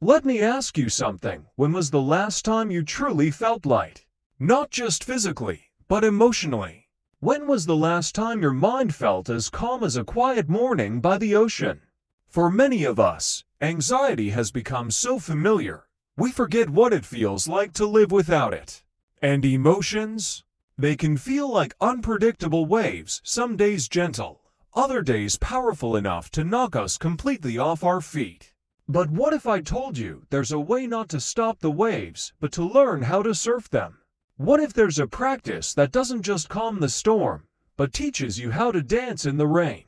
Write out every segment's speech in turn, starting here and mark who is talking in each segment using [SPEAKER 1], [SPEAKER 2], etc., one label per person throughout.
[SPEAKER 1] Let me ask you something. When was the last time you truly felt light? Not just physically, but emotionally. When was the last time your mind felt as calm as a quiet morning by the ocean? For many of us, anxiety has become so familiar, we forget what it feels like to live without it. And emotions? They can feel like unpredictable waves, some days gentle, other days powerful enough to knock us completely off our feet. But what if I told you there's a way not to stop the waves, but to learn how to surf them? What if there's a practice that doesn't just calm the storm, but teaches you how to dance in the rain?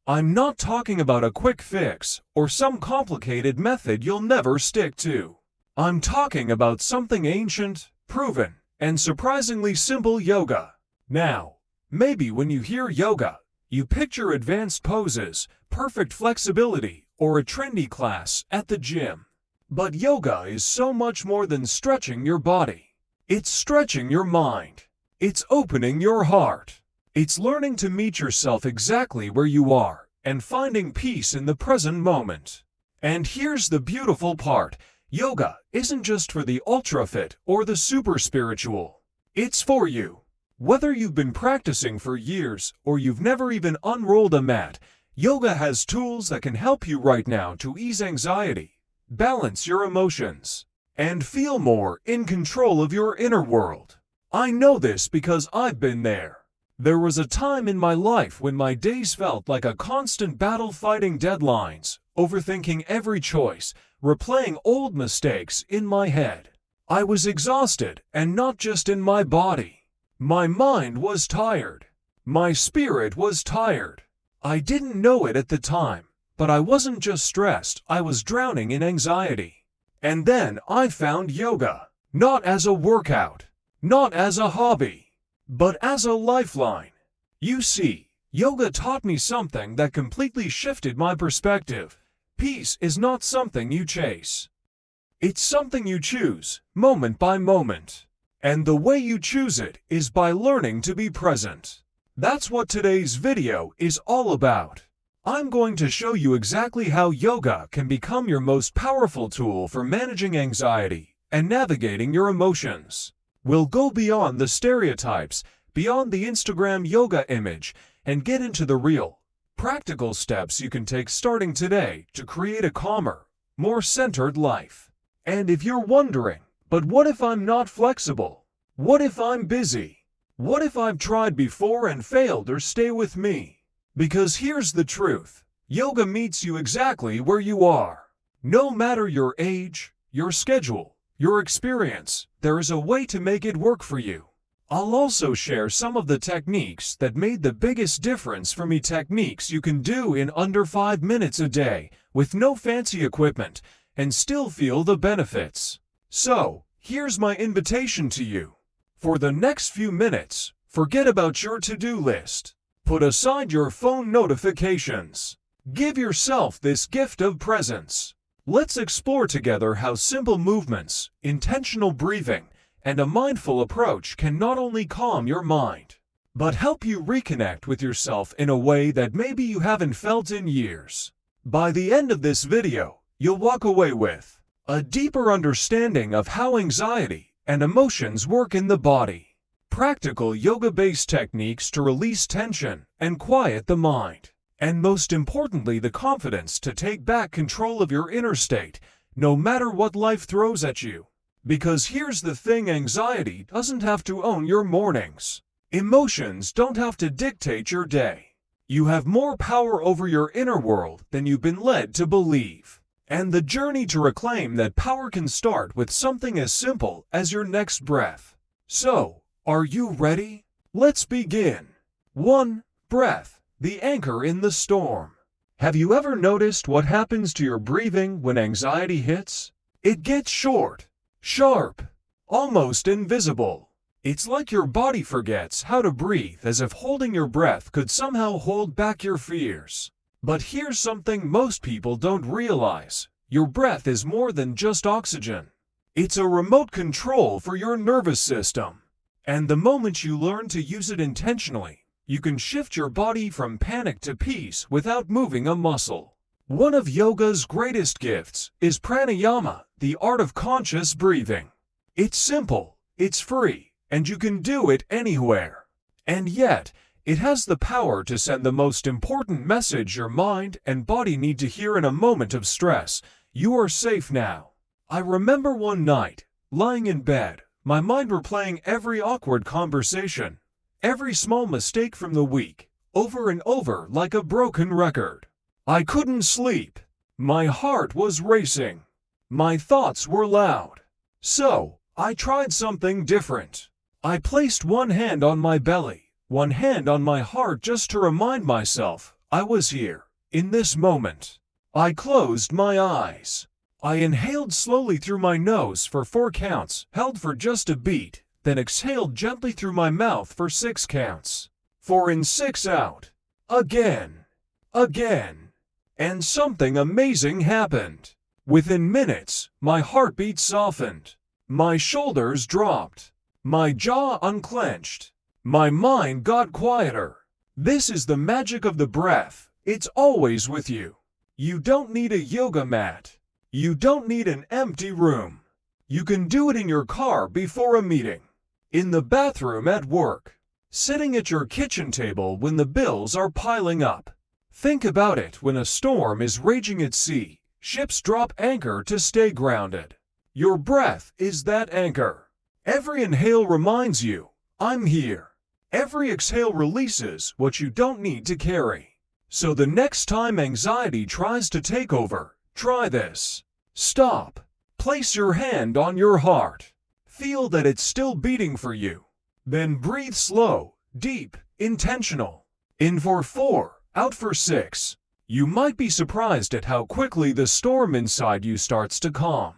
[SPEAKER 1] I'm not talking about a quick fix or some complicated method you'll never stick to. I'm talking about something ancient, proven, and surprisingly simple: yoga. Now, maybe when you hear yoga, you picture advanced poses, perfect flexibility, or a trendy class at the gym. But yoga is so much more than stretching your body. It's stretching your mind. It's opening your heart. It's learning to meet yourself exactly where you are and finding peace in the present moment. And here's the beautiful part: yoga isn't just for the ultra-fit or the super spiritual. It's for you. Whether you've been practicing for years or you've never even unrolled a mat, yoga has tools that can help you right now to ease anxiety, balance your emotions, and feel more in control of your inner world. I know this because I've been there. There was a time in my life when my days felt like a constant battle, fighting deadlines, overthinking every choice, replaying old mistakes in my head. I was exhausted, and not just in my body. My mind was tired. My spirit was tired. I didn't know it at the time, but I wasn't just stressed, I was drowning in anxiety. And then I found yoga, not as a workout, not as a hobby, but as a lifeline. You see, yoga taught me something that completely shifted my perspective. Peace is not something you chase. It's something you choose, moment by moment. And the way you choose it is by learning to be present. That's what today's video is all about. I'm going to show you exactly how yoga can become your most powerful tool for managing anxiety and navigating your emotions. We'll go beyond the stereotypes, beyond the Instagram yoga image, and get into the real, practical steps you can take starting today to create a calmer, more centered life. And if you're wondering, but what if I'm not flexible? What if I'm busy? What if I've tried before and failed? Or stay with me. Because here's the truth. Yoga meets you exactly where you are. No matter your age, your schedule, your experience, there is a way to make it work for you. I'll also share some of the techniques that made the biggest difference for me, techniques you can do in under 5 minutes a day with no fancy equipment and still feel the benefits. So, here's my invitation to you. For the next few minutes, forget about your to-do list. Put aside your phone notifications. Give yourself this gift of presence. Let's explore together how simple movements, intentional breathing, and a mindful approach can not only calm your mind, but help you reconnect with yourself in a way that maybe you haven't felt in years. By the end of this video, you'll walk away with a deeper understanding of how anxiety and emotions work in the body. Practical yoga-based techniques to release tension and quiet the mind. And most importantly, the confidence to take back control of your inner state, no matter what life throws at you. Because here's the thing: anxiety doesn't have to own your mornings. Emotions don't have to dictate your day. You have more power over your inner world than you've been led to believe. And the journey to reclaim that power can start with something as simple as your next breath. So, are you ready? Let's begin. 1. Breath, the anchor in the storm. Have you ever noticed what happens to your breathing when anxiety hits? It gets short, sharp, almost invisible. It's like your body forgets how to breathe, as if holding your breath could somehow hold back your fears. But here's something most people don't realize. Your breath is more than just oxygen. It's a remote control for your nervous system. And the moment you learn to use it intentionally, you can shift your body from panic to peace without moving a muscle. One of yoga's greatest gifts is pranayama, the art of conscious breathing. It's simple, it's free, and you can do it anywhere. And yet, it has the power to send the most important message your mind and body need to hear in a moment of stress. You are safe now. I remember one night, lying in bed, my mind replaying every awkward conversation, every small mistake from the week, over and over like a broken record. I couldn't sleep. My heart was racing. My thoughts were loud. So, I tried something different. I placed one hand on my belly, one hand on my heart just to remind myself I was here, in this moment. I closed my eyes. I inhaled slowly through my nose for 4 counts, held for just a beat, then exhaled gently through my mouth for 6 counts. 4 in, 6 out. Again. Again. And something amazing happened. Within minutes, my heartbeat softened. My shoulders dropped. My jaw unclenched. My mind got quieter. This is the magic of the breath. It's always with you. You don't need a yoga mat. You don't need an empty room. You can do it in your car before a meeting, in the bathroom at work, sitting at your kitchen table when the bills are piling up. Think about it when a storm is raging at sea. Ships drop anchor to stay grounded. Your breath is that anchor. Every inhale reminds you, I'm here. Every exhale releases what you don't need to carry. So the next time anxiety tries to take over, try this. Stop. Place your hand on your heart. Feel that it's still beating for you. Then breathe slow, deep, intentional. In for 4, out for 6. You might be surprised at how quickly the storm inside you starts to calm.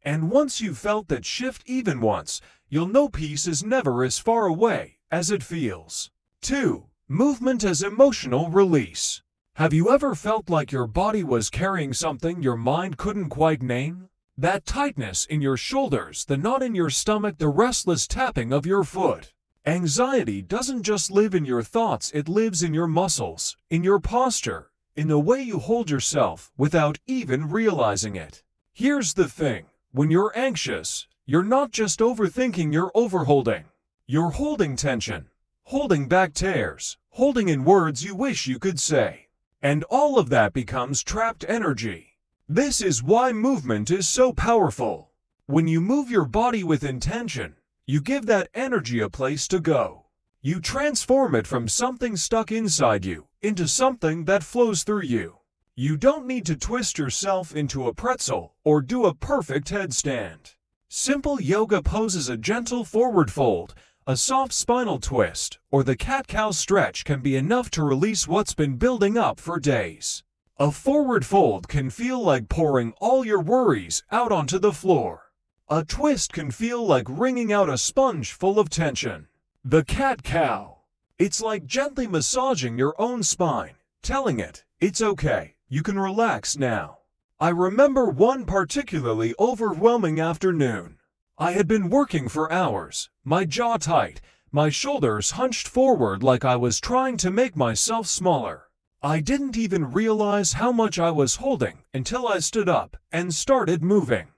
[SPEAKER 1] And once you've felt that shift even once, you'll know peace is never as far away as it feels. 2. Movement as emotional release. Have you ever felt like your body was carrying something your mind couldn't quite name? That tightness in your shoulders, the knot in your stomach, the restless tapping of your foot. Anxiety doesn't just live in your thoughts, it lives in your muscles, in your posture, in the way you hold yourself without even realizing it. Here's the thing, when you're anxious, you're not just overthinking, you're overholding. You're holding tension, holding back tears, holding in words you wish you could say. And all of that becomes trapped energy. This is why movement is so powerful. When you move your body with intention, you give that energy a place to go. You transform it from something stuck inside you into something that flows through you. You don't need to twist yourself into a pretzel or do a perfect headstand. Simple yoga poses, a gentle forward fold, a soft spinal twist, or the cat-cow stretch can be enough to release what's been building up for days. A forward fold can feel like pouring all your worries out onto the floor. A twist can feel like wringing out a sponge full of tension. The cat-cow. It's like gently massaging your own spine, telling it, it's okay, you can relax now. I remember one particularly overwhelming afternoon. I had been working for hours, my jaw tight, my shoulders hunched forward like I was trying to make myself smaller. I didn't even realize how much I was holding until I stood up and started moving.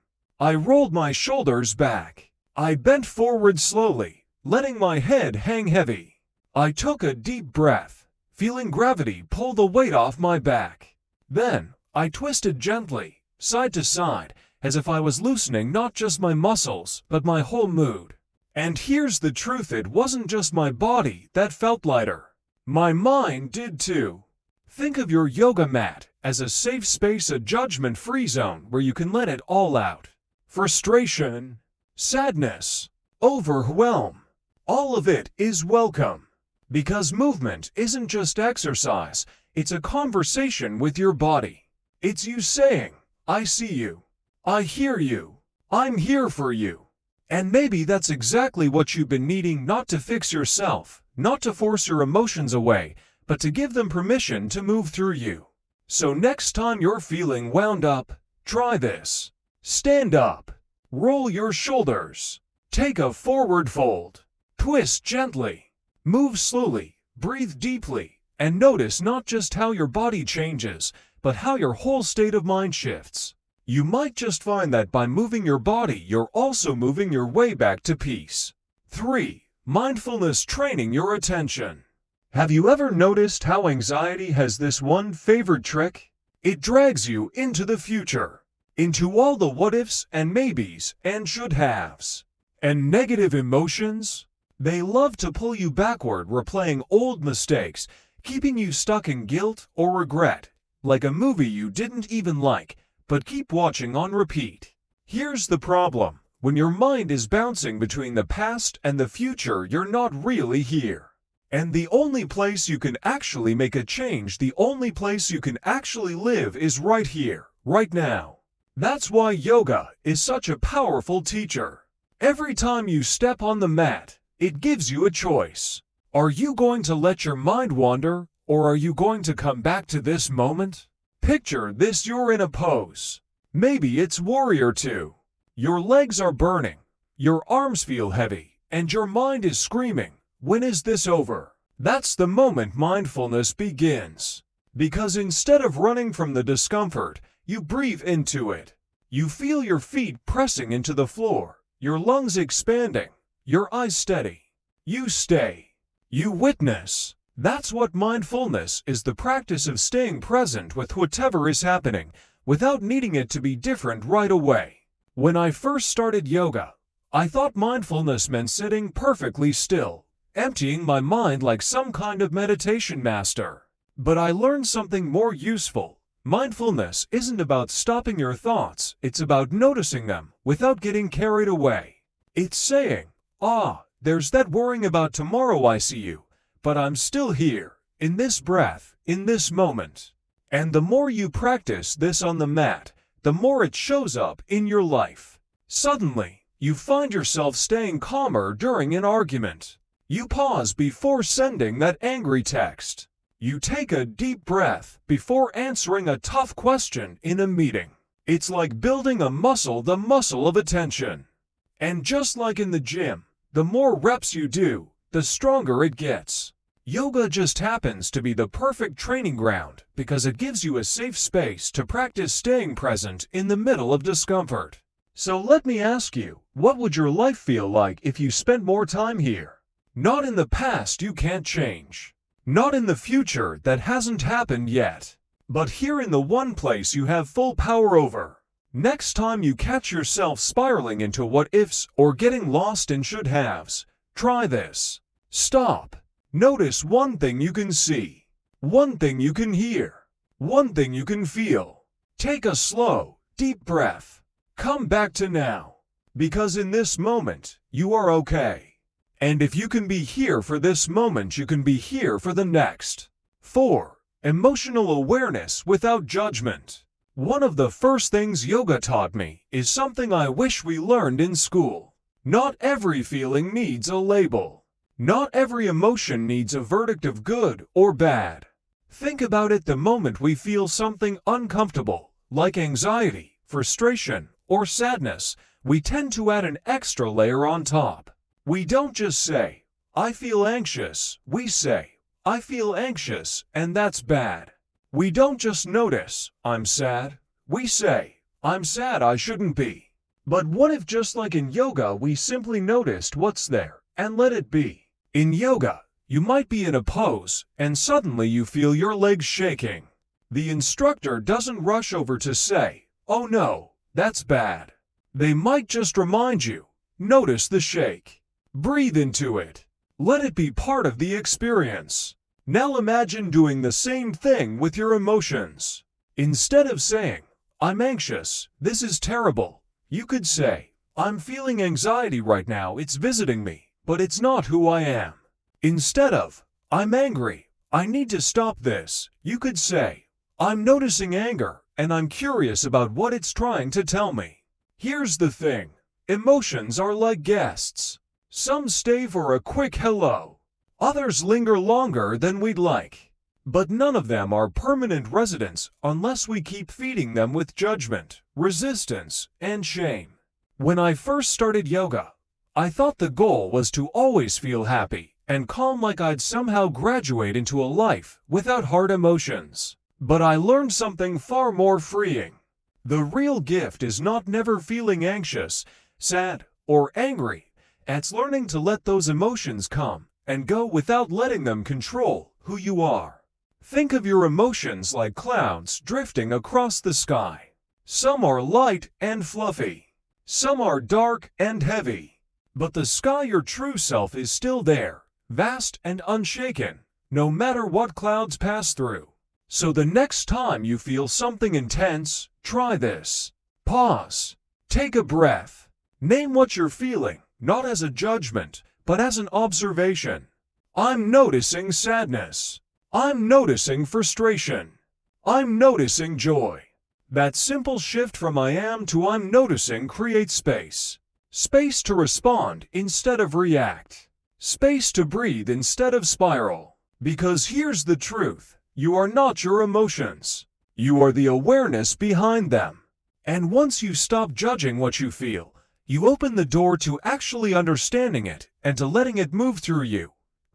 [SPEAKER 1] I rolled my shoulders back. I bent forward slowly, letting my head hang heavy. I took a deep breath, feeling gravity pull the weight off my back. Then, I twisted gently, side to side, as if I was loosening not just my muscles, but my whole mood. And here's the truth, it wasn't just my body that felt lighter. My mind did too. Think of your yoga mat as a safe space, a judgment-free zone where you can let it all out. Frustration, sadness, overwhelm, all of it is welcome. Because movement isn't just exercise, it's a conversation with your body. It's you saying, I see you. I hear you. I'm here for you. And maybe that's exactly what you've been needing, not to fix yourself, not to force your emotions away, but to give them permission to move through you. So next time you're feeling wound up, try this. Stand up. Roll your shoulders. Take a forward fold. Twist gently. Move slowly. Breathe deeply. And notice not just how your body changes, but how your whole state of mind shifts. You might just find that by moving your body, you're also moving your way back to peace. 3. Mindfulness training your attention. Have you ever noticed how anxiety has this one favorite trick? It drags you into the future, into all the what-ifs and maybes and should-haves. And negative emotions? They love to pull you backward, replaying old mistakes, keeping you stuck in guilt or regret, like a movie you didn't even like, but keep watching on repeat. Here's the problem. When your mind is bouncing between the past and the future, you're not really here. And the only place you can actually make a change, the only place you can actually live is right here, right now. That's why yoga is such a powerful teacher. Every time you step on the mat, it gives you a choice. Are you going to let your mind wander, or are you going to come back to this moment? Picture this: you're in a pose. Maybe it's Warrior 2. Your legs are burning, your arms feel heavy, and your mind is screaming, when is this over? That's the moment mindfulness begins. Because instead of running from the discomfort, you breathe into it. You feel your feet pressing into the floor, your lungs expanding, your eyes steady. You stay. You witness. That's what mindfulness is: the practice of staying present with whatever is happening, without needing it to be different right away. When I first started yoga, I thought mindfulness meant sitting perfectly still, emptying my mind like some kind of meditation master. But I learned something more useful. Mindfulness isn't about stopping your thoughts, it's about noticing them without getting carried away. It's saying, there's that worrying about tomorrow I see you, but I'm still here, in this breath, in this moment. And the more you practice this on the mat, the more it shows up in your life. Suddenly, you find yourself staying calmer during an argument. You pause before sending that angry text. You take a deep breath before answering a tough question in a meeting. It's like building a muscle, the muscle of attention. And just like in the gym, the more reps you do, the stronger it gets. Yoga just happens to be the perfect training ground because it gives you a safe space to practice staying present in the middle of discomfort. So let me ask you, what would your life feel like if you spent more time here? Not in the past you can't change. Not in the future that hasn't happened yet. But here in the one place you have full power over. Next time you catch yourself spiraling into what-ifs or getting lost in should-haves, try this. Stop. Notice one thing you can see. One thing you can hear. One thing you can feel. Take a slow, deep breath. Come back to now. Because in this moment, you are okay. And if you can be here for this moment, you can be here for the next. 4. Emotional awareness without judgment. One of the first things yoga taught me is something I wish we learned in school. Not every feeling needs a label. Not every emotion needs a verdict of good or bad. Think about it: the moment we feel something uncomfortable, like anxiety, frustration, or sadness, we tend to add an extra layer on top. We don't just say, I feel anxious, we say, I feel anxious, and that's bad. We don't just notice, I'm sad, we say, I'm sad, I shouldn't be. But what if, just like in yoga, we simply noticed what's there and let it be? In yoga, you might be in a pose, and suddenly you feel your legs shaking. The instructor doesn't rush over to say, oh no, that's bad. They might just remind you, notice the shake. Breathe into it. Let it be part of the experience. Now imagine doing the same thing with your emotions. Instead of saying, I'm anxious, this is terrible, you could say, I'm feeling anxiety right now, it's visiting me, but it's not who I am. Instead of, I'm angry, I need to stop this, you could say, I'm noticing anger, and I'm curious about what it's trying to tell me. Here's the thing. Emotions are like guests. Some stay for a quick hello. Others linger longer than we'd like. But none of them are permanent residents unless we keep feeding them with judgment, resistance, and shame. When I first started yoga, I thought the goal was to always feel happy and calm, like I'd somehow graduate into a life without hard emotions. But I learned something far more freeing. The real gift is not never feeling anxious, sad, or angry. It's learning to let those emotions come and go without letting them control who you are. Think of your emotions like clouds drifting across the sky. Some are light and fluffy. Some are dark and heavy. But the sky, your true self, is still there, vast and unshaken, no matter what clouds pass through. So the next time you feel something intense, try this. Pause. Take a breath. Name what you're feeling, not as a judgment, but as an observation. I'm noticing sadness. I'm noticing frustration. I'm noticing joy. That simple shift from I am to I'm noticing creates space. Space to respond instead of react. Space to breathe instead of spiral. Because here's the truth. You are not your emotions. You are the awareness behind them. And once you stop judging what you feel, you open the door to actually understanding it and to letting it move through you.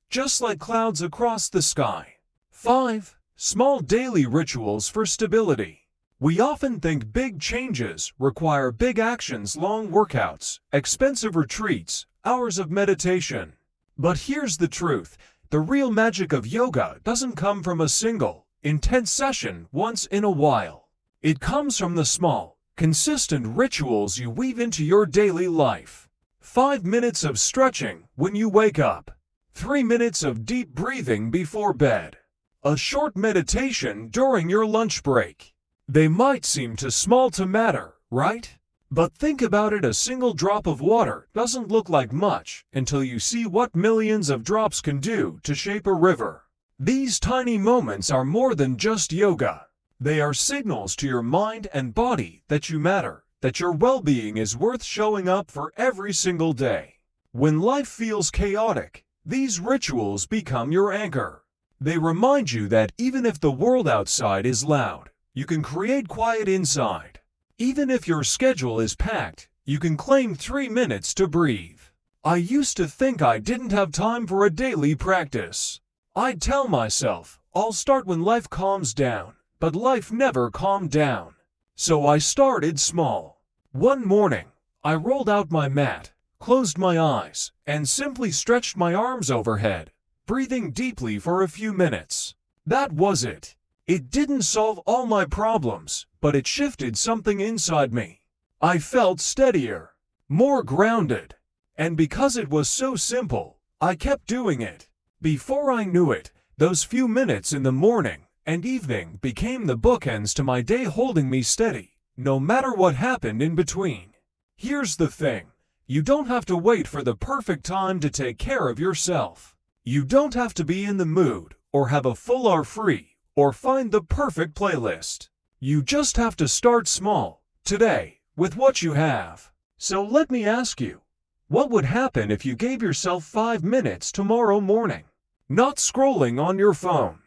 [SPEAKER 1] Just like clouds across the sky. 5. Small daily rituals for stability. We often think big changes require big actions, long workouts, expensive retreats, hours of meditation. But here's the truth. The real magic of yoga doesn't come from a single, intense session once in a while. It comes from the small, consistent rituals you weave into your daily life. 5 minutes of stretching when you wake up. 3 minutes of deep breathing before bed. A short meditation during your lunch break. They might seem too small to matter, right? But think about it, a single drop of water doesn't look like much until you see what millions of drops can do to shape a river. These tiny moments are more than just yoga. They are signals to your mind and body that you matter, that your well-being is worth showing up for every single day. When life feels chaotic, these rituals become your anchor. They remind you that even if the world outside is loud, you can create quiet inside. Even if your schedule is packed, you can claim 3 minutes to breathe. I used to think I didn't have time for a daily practice. I'd tell myself, I'll start when life calms down, but life never calmed down. So I started small. One morning, I rolled out my mat, closed my eyes, and simply stretched my arms overhead, breathing deeply for a few minutes. That was it. It didn't solve all my problems, but it shifted something inside me. I felt steadier, more grounded. And because it was so simple, I kept doing it. Before I knew it, those few minutes in the morning and evening became the bookends to my day, holding me steady, no matter what happened in between. Here's the thing. You don't have to wait for the perfect time to take care of yourself. You don't have to be in the mood, or have a full hour free, or find the perfect playlist. You just have to start small, today, with what you have. So let me ask you, what would happen if you gave yourself 5 minutes tomorrow morning? Not scrolling on your phone.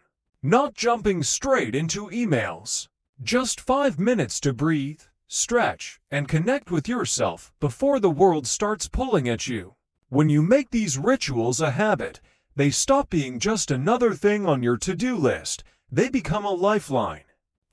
[SPEAKER 1] Not jumping straight into emails. Just 5 minutes to breathe, stretch, and connect with yourself before the world starts pulling at you. When you make these rituals a habit, they stop being just another thing on your to-do list. They become a lifeline.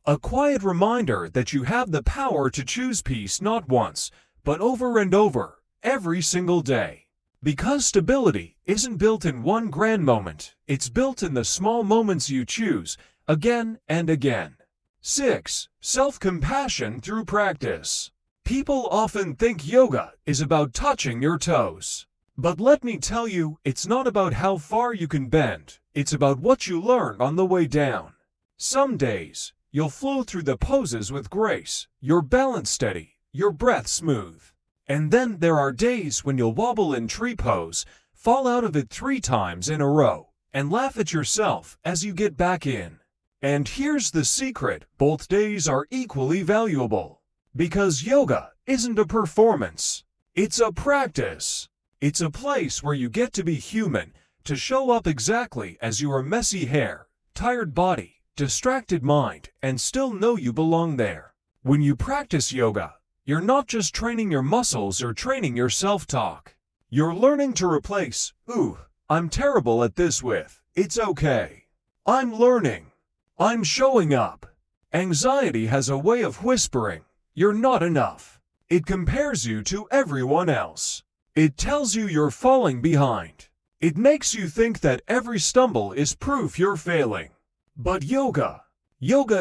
[SPEAKER 1] A quiet reminder that you have the power to choose peace not once, but over and over, every single day. Because stability isn't built in one grand moment, it's built in the small moments you choose, again and again. 6. Self-compassion through practice. People often think yoga is about touching your toes. But let me tell you, it's not about how far you can bend, it's about what you learn on the way down. Some days, you'll flow through the poses with grace, your balance steady, your breath smooth. And then there are days when you'll wobble in tree pose, fall out of it 3 times in a row, and laugh at yourself as you get back in. And here's the secret, both days are equally valuable. Because yoga isn't a performance, it's a practice. It's a place where you get to be human, to show up exactly as you are, messy hair, tired body, distracted mind, and still know you belong there. When you practice yoga, you're not just training your muscles or training your self-talk. You're learning to replace, "Ooh, I'm terrible at this" with, "It's okay. I'm learning." I'm showing up. Anxiety has a way of whispering, "You're not enough." It compares you to everyone else. It tells you you're falling behind. It makes you think that every stumble is proof you're failing. But yoga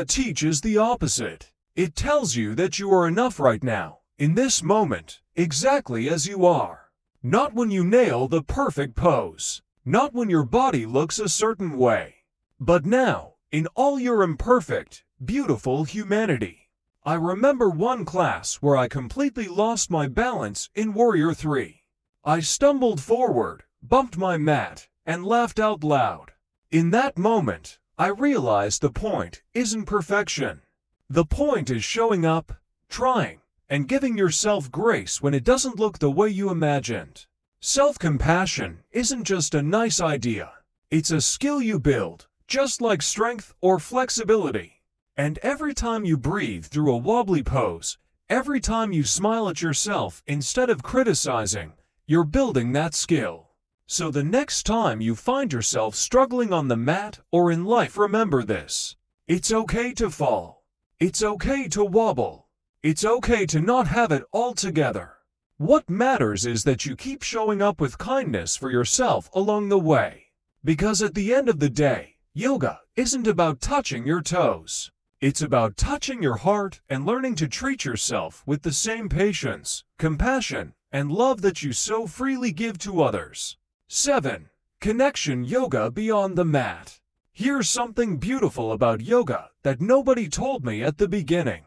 [SPEAKER 1] teaches the opposite. It tells you that you are enough right now, in this moment, exactly as you are. Not when you nail the perfect pose. Not when your body looks a certain way. But now, in all your imperfect, beautiful humanity. I remember one class where I completely lost my balance in Warrior 3. I stumbled forward, bumped my mat, and laughed out loud. In that moment, I realized the point isn't perfection. The point is showing up, trying, and giving yourself grace when it doesn't look the way you imagined. Self-compassion isn't just a nice idea. It's a skill you build, just like strength or flexibility. And every time you breathe through a wobbly pose, every time you smile at yourself instead of criticizing, you're building that skill. So the next time you find yourself struggling on the mat or in life, remember this. It's okay to fall. It's okay to wobble. It's okay to not have it all together. What matters is that you keep showing up with kindness for yourself along the way. Because at the end of the day, yoga isn't about touching your toes. It's about touching your heart and learning to treat yourself with the same patience, compassion, and love that you so freely give to others. 7. Connection yoga beyond the mat. Here's something beautiful about yoga that nobody told me at the beginning.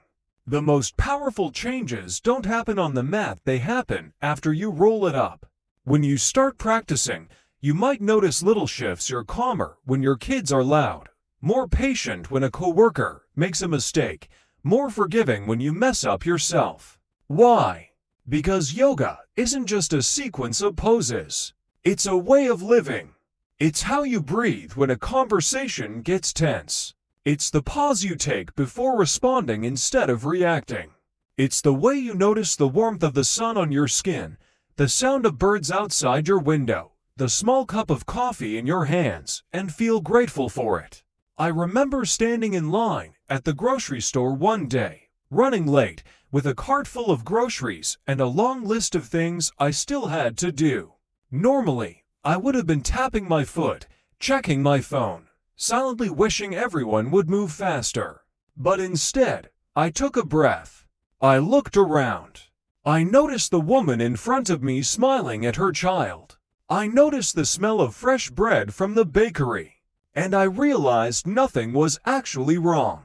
[SPEAKER 1] The most powerful changes don't happen on the mat, they happen after you roll it up. When you start practicing, you might notice little shifts. You're calmer when your kids are loud, more patient when a coworker makes a mistake, more forgiving when you mess up yourself. Why? Because yoga isn't just a sequence of poses. It's a way of living. It's how you breathe when a conversation gets tense. It's the pause you take before responding instead of reacting. It's the way you notice the warmth of the sun on your skin, the sound of birds outside your window, the small cup of coffee in your hands, and feel grateful for it. I remember standing in line at the grocery store one day, running late, with a cart full of groceries and a long list of things I still had to do. Normally, I would have been tapping my foot, checking my phone, silently wishing everyone would move faster. But instead, I took a breath. I looked around. I noticed the woman in front of me smiling at her child. I noticed the smell of fresh bread from the bakery. And I realized nothing was actually wrong.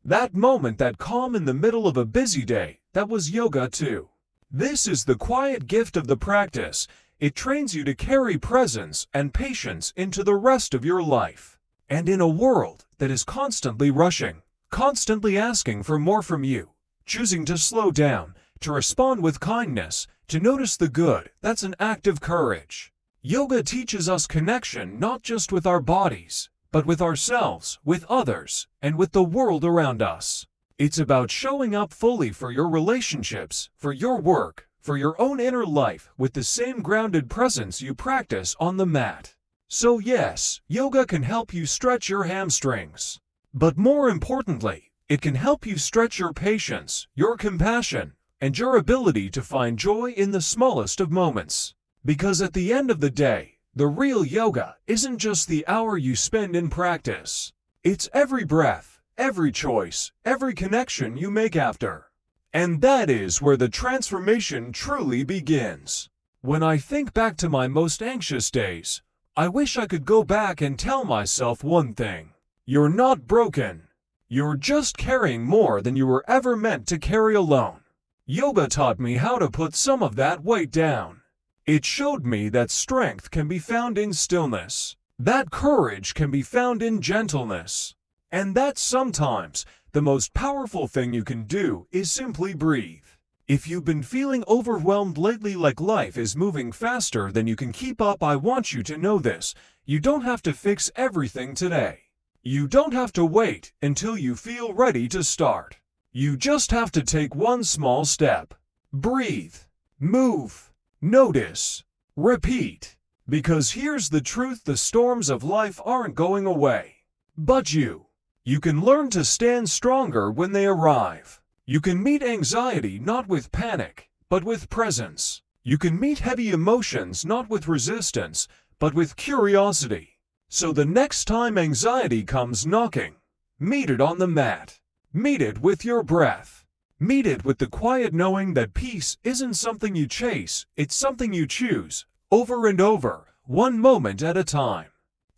[SPEAKER 1] That moment, that calm in the middle of a busy day, that was yoga too. This is the quiet gift of the practice. It trains you to carry presence and patience into the rest of your life. And in a world that is constantly rushing, constantly asking for more from you, choosing to slow down, to respond with kindness, to notice the good, that's an act of courage. Yoga teaches us connection not just with our bodies, but with ourselves, with others, and with the world around us. It's about showing up fully for your relationships, for your work, for your own inner life with the same grounded presence you practice on the mat. So yes, yoga can help you stretch your hamstrings. But more importantly, it can help you stretch your patience, your compassion, and your ability to find joy in the smallest of moments. Because at the end of the day, the real yoga isn't just the hour you spend in practice. It's every breath, every choice, every connection you make after. And that is where the transformation truly begins. When I think back to my most anxious days, I wish I could go back and tell myself one thing. You're not broken. You're just carrying more than you were ever meant to carry alone. Yoga taught me how to put some of that weight down. It showed me that strength can be found in stillness, that courage can be found in gentleness, and that sometimes the most powerful thing you can do is simply breathe. If you've been feeling overwhelmed lately, like life is moving faster than you can keep up, I want you to know this. You don't have to fix everything today. You don't have to wait until you feel ready to start. You just have to take one small step. Breathe, move, notice, repeat. Because here's the truth, the storms of life aren't going away. But you. You can learn to stand stronger when they arrive. You can meet anxiety not with panic, but with presence. You can meet heavy emotions not with resistance, but with curiosity. So the next time anxiety comes knocking, meet it on the mat. Meet it with your breath. Meet it with the quiet knowing that peace isn't something you chase, it's something you choose, over and over, one moment at a time.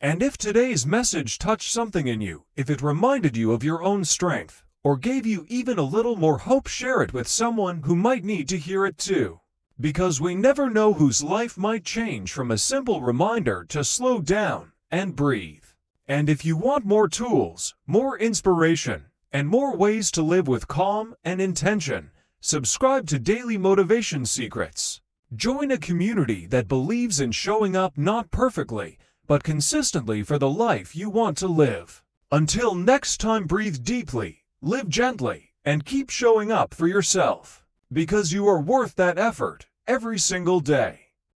[SPEAKER 1] And if today's message touched something in you, if it reminded you of your own strength, or gave you even a little more hope, share it with someone who might need to hear it too. Because we never know whose life might change from a simple reminder to slow down and breathe. And if you want more tools, more inspiration, and more ways to live with calm and intention, subscribe to Daily Motivation Secrets. Join a community that believes in showing up not perfectly, but consistently for the life you want to live. Until next time, breathe deeply, live gently, and keep showing up for yourself. Because you are worth that effort every single day.